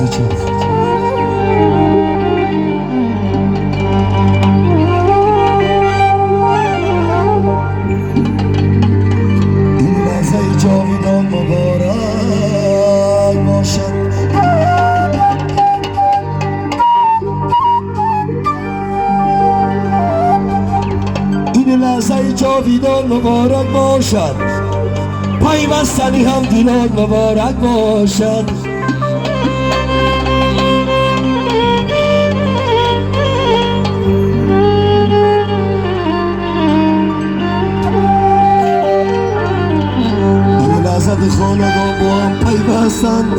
چه جاویدان مبارک باشد این لحظه جاویدان مبارک باشد پیوستنی هم دیلان مبارک باشد دو خاندان با هم پیوستند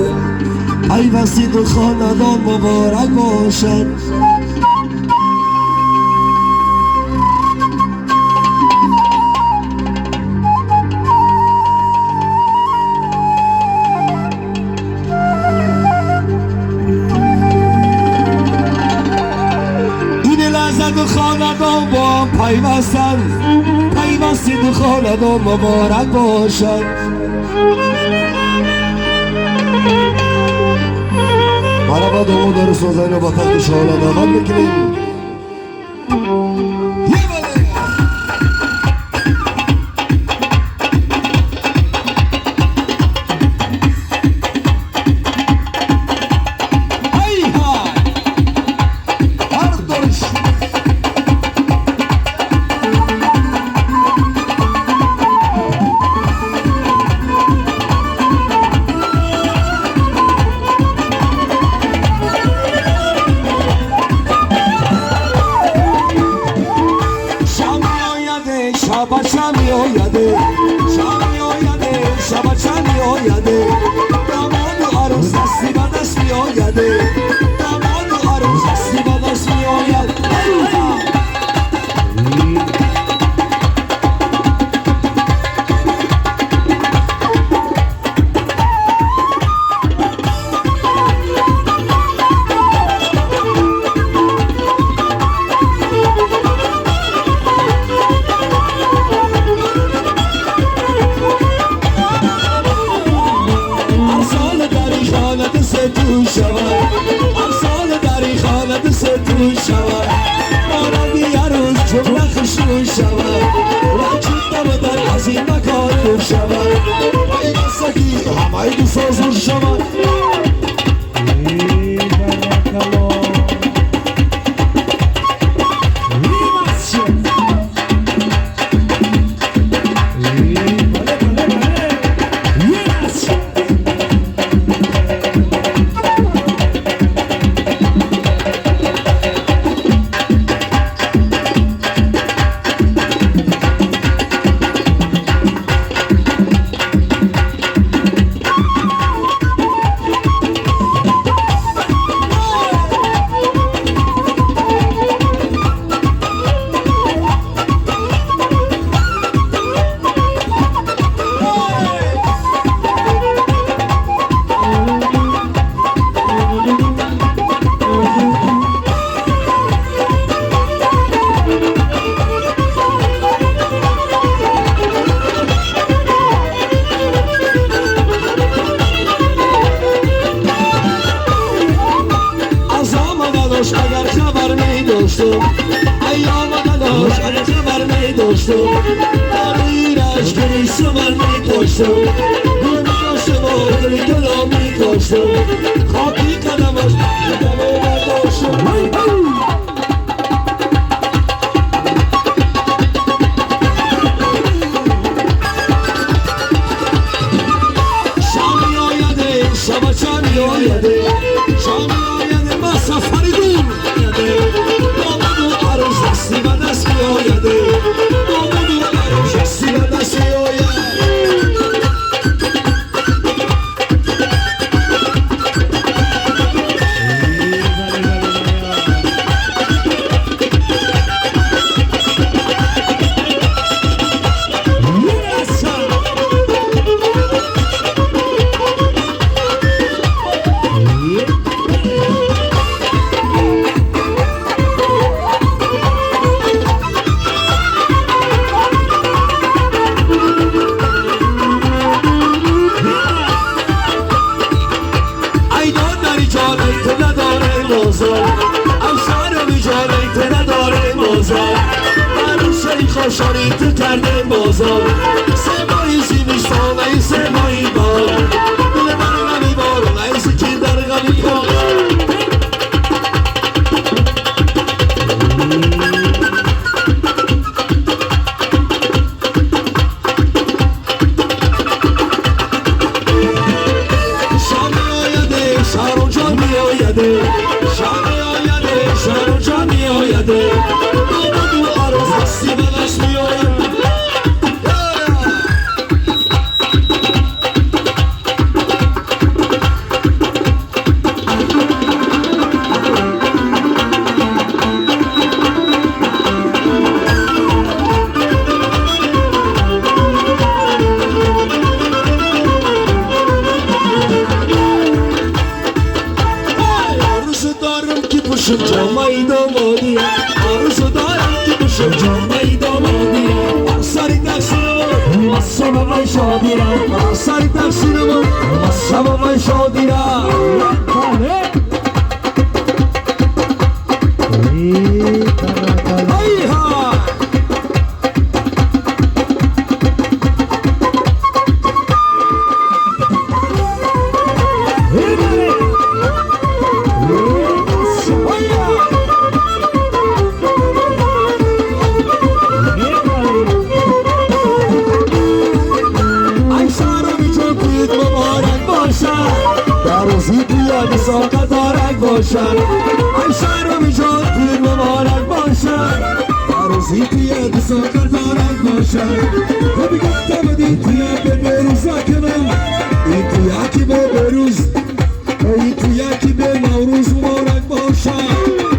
پیوستی دو خاندان مبارک باشد این لحظه دو خاندان با هم پیوستند پیوستی دو خاندان مبارک باشد حالا با دومو داره سوزنی رو با تخت شهالا داغت بکنیم شب چمی آیده شب چمی آیده داماد و عروس دستی به دست می آیده داماد و عروس دستی به دست می آید افسانه در این خانه دست تو شود مانندی عروس جمله خشنون شود رنجید نبودن از این مکان دور شود این سگی همه دو سازور شود اگر خبر می داشتم ایام نداشت اگر خبر می داشتم داری رشت کنی سمر می داشتم دل می داشتم و دلی دلا می داشتم خاکی قدمش دمو برداشتم شامی آیده شب چمی آیده شامی آیده ما سفری دور داماد و عروس دستی به دست می آیده داماد و عروس دستی به دست می آید کرده بازار سمایی زیمیش تانه سمایی بار دل من غمی بار نیستی که در غمی پا شهر و جان می آیده شهر آیده شهر و جان می آیده دو عروس دستی بلش می آید بشم جامعی دامادی آرزو دارم که بشم جامعی دامادی سری تقصیرم مصاب من شادی را سری تقصیرم مصاب من شادی را ساقه دارک باشد ای شهرمی جان پیر مبارک باشد عروسی توی ساقه دارک باشد تو بگفتم این توی به بروز کنم این توی که به بروز این توی که به نوروز مبارک باشد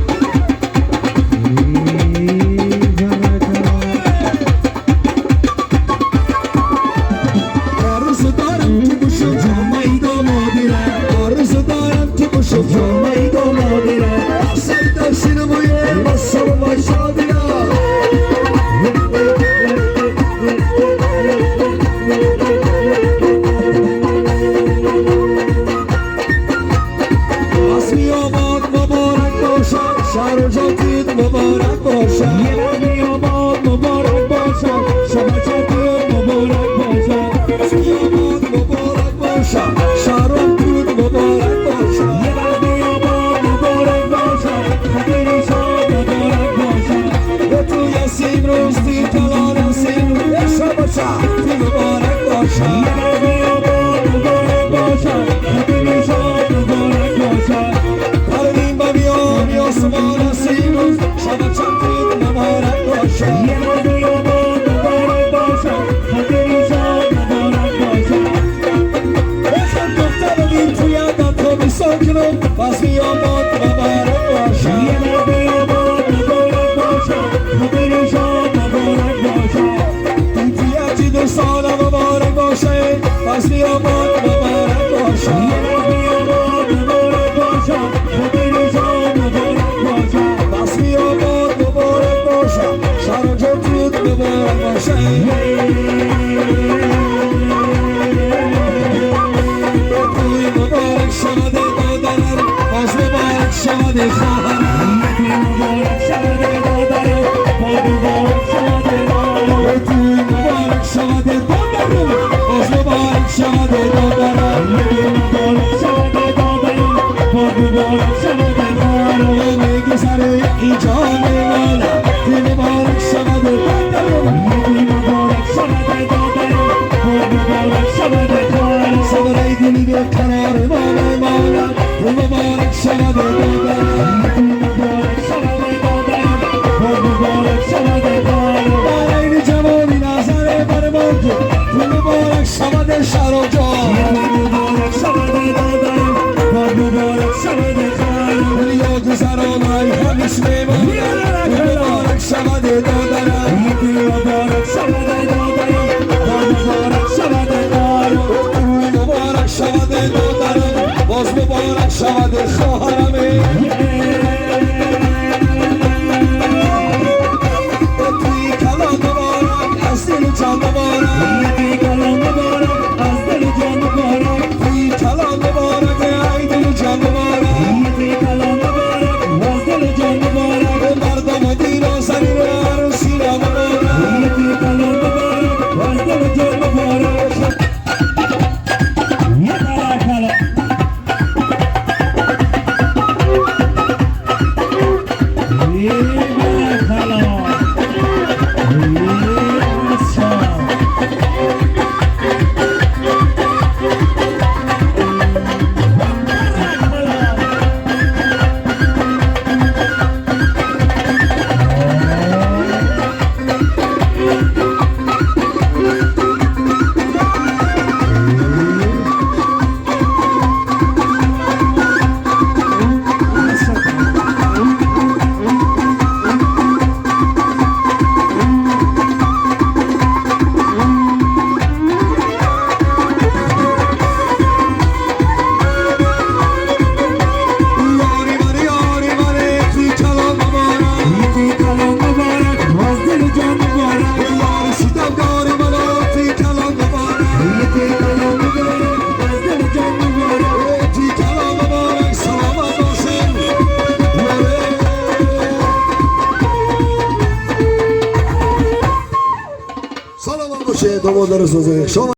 جامعی دامادی را سری تقصیرم مصاب من شادی را اسمی آباد مبارک باشد شهر و جاتید مبارک باشد اسمی آباد مبارک باشد شهر جاتید مبارک باشد اسمی آباد مبارک باشد شهر و جاتید مبارک باشد سیم روز دی تلان سیم یشا بچه تو مبارک باشد مبارک باشد خدیم شاد مبارک باشد پردیم با بیام یا سمان سیم روز شبچه تو مبارک باشد مبارک باشد خدیم شاد مبارک باشد بشن دختر بین توی یادم تو بیسان کنم بس بیام مبارک باشد سال مبارک باشه پس بیاماد مبارک باشه مبارک باشه خودی جان مبارک باشه پس بیاماد مبارک باشه شهر و جاتید مبارک باشه توی مبارک شود دادرم باز مبارک شود خواهرم مبارک شود دادرم باز مبارک شود دادرم توی مبارک شود دادرم باز مبارک شود دادرم مبارک شود دادرم باز مبارک شود دادرم میگذره این جان مالا توی مبارک شود دادرم مبارک شود دادرم باز مبارک شود دادرم صبر دلی به کنار مالا توی مبارک شود دادرم مبارک شود دادرم باز مبارک شود دادرم برای جوانی نظر بر موجود توی مبارک شود شهر و جان مبارک شود دادرم باز مبارک شود دادرم دنیا گذران های همیش میمانم توی مبارک شود دادرم مبارک شود دادرم باز مبارک شود دادرم توی مبارک شود دادرم باز مبارک شود خواهرم توی کلام مبارک از دل جان مبارک توی کلام مبارک از دل دامادları سازه